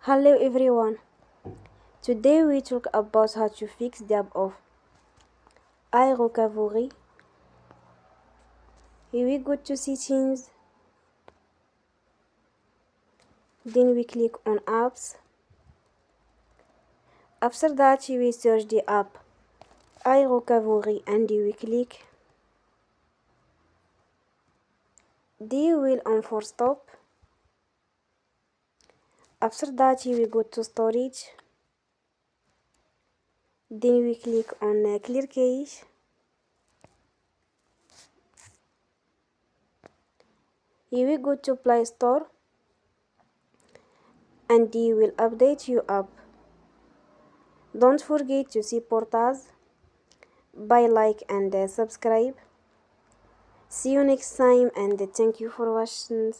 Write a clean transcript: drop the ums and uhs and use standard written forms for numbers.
Hello everyone. Today we talk about how to fix the app of iRocavery. Here we go to settings. Then we click on apps. After that we search the app iRocavery and we click the wheel on Forcestop. After that we go to storage. Then we click on clear cache. Here we go to Play Store and they will update your app. Don't forget to support us by like and subscribe. See you next time and thank you for watching.